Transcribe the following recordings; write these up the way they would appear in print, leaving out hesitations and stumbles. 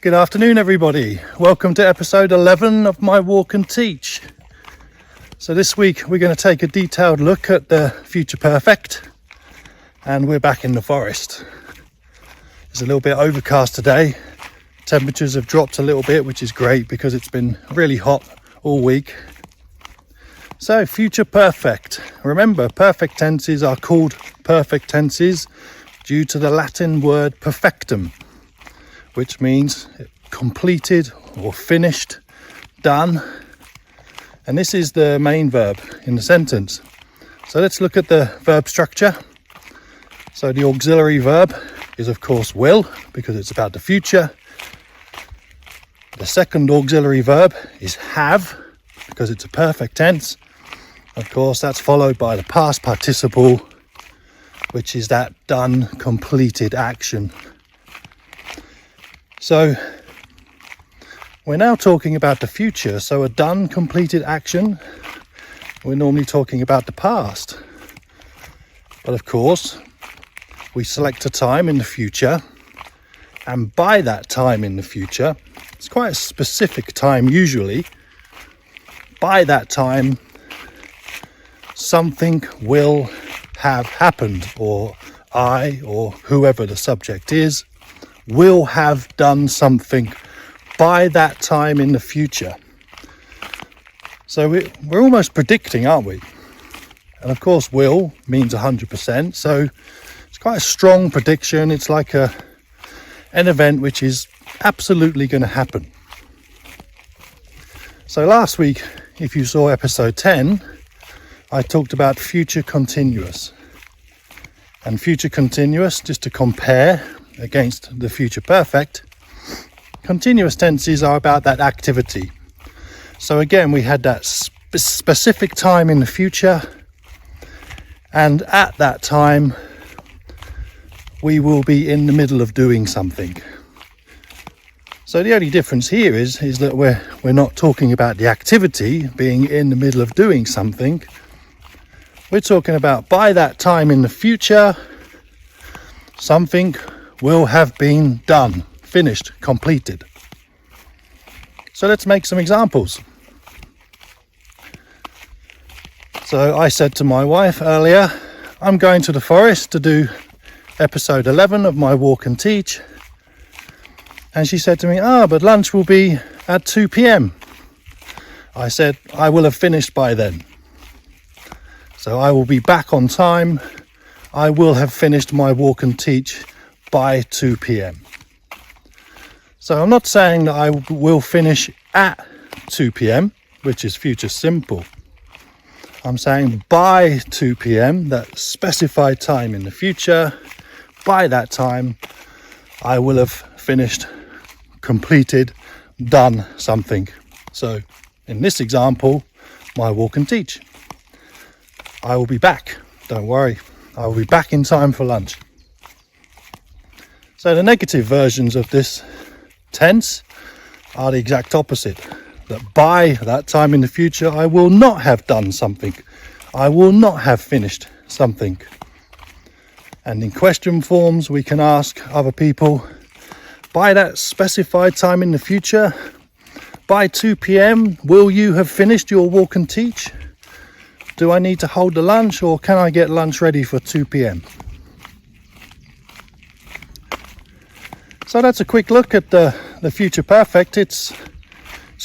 Good afternoon, everybody. Welcome to episode 11 of my Walk and Teach. So this week we're going to take a detailed look at the future perfect, and we're back in the forest. It's a little bit overcast today. Temperatures have dropped a little bit, which is great because it's been really hot all week. So future perfect. Remember, perfect tenses are called perfect tenses due to the Latin word perfectum, which means completed or finished, done. And this is the main verb in the sentence. So let's look at the verb structure. So the auxiliary verb is of course will, because it's about the future. The second auxiliary verb is have, because it's a perfect tense. Of course, that's followed by the past participle, which is that done, completed action. So we're now talking about the future. So a done, completed action, we're normally talking about the past. But of course, we select a time in the future, and by that time in the future, it's quite a specific time usually. By that time, something will have happened, or I, or whoever the subject is, will have done something by that time in the future. So we're almost predicting, aren't we? And of course will means 100%, so it's quite a strong prediction. It's like an event which is absolutely going to happen. So last week, if you saw episode 10, I talked about future continuous. And future continuous, just to compare against the future perfect, continuous tenses are about that activity. So again, we had that specific time in the future, and at that time we will be in the middle of doing something. So the only difference here is that we're not talking about the activity being in the middle of doing something. We're talking about by that time in the future, something will have been done, finished, completed. So let's make some examples. So I said to my wife earlier, I'm going to the forest to do episode 11 of my Walk and Teach. And she said to me, but lunch will be at 2 p.m. I said, I will have finished by then. So I will be back on time. I will have finished my Walk and Teach by 2 p.m. So I'm not saying that I will finish at 2 p.m, which is future simple. I'm saying by 2 p.m, that specified time in the future. By that time, I will have finished, completed, done something. So in this example, my Walk and Teach. I will be back, don't worry. I will be back in time for lunch. So the negative versions of this tense are the exact opposite. That by that time in the future, I will not have done something. I will not have finished something. And in question forms, we can ask other people, by that specified time in the future, by 2 p.m, will you have finished your Walk and Teach? Do I need to hold the lunch, or can I get lunch ready for 2 p.m? So that's a quick look at the future perfect. It's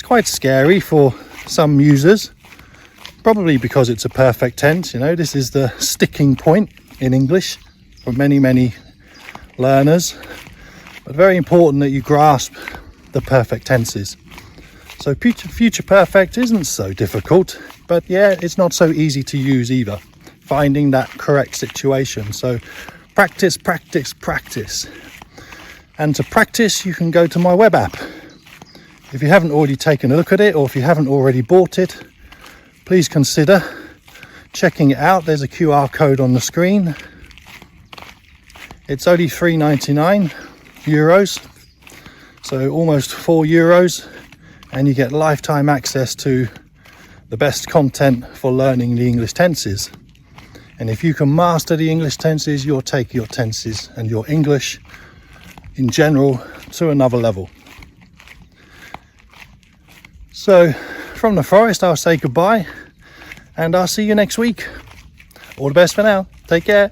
quite scary for some users, probably because it's a perfect tense. You know, this is the sticking point in English for many learners. But very important that you grasp the perfect tenses. So future perfect isn't so difficult, but yeah, it's not so easy to use either, finding that correct situation. So practice. And to practice, you can go to my web app. If you haven't already taken a look at it, or if you haven't already bought it, please consider checking it out. There's a QR code on the screen. It's only €3.99, so almost €4, and you get lifetime access to the best content for learning the English tenses. And if you can master the English tenses, you'll take your tenses and your English in general to another level. So from the forest, I'll say goodbye and I'll see you next week. All the best for now. Take care.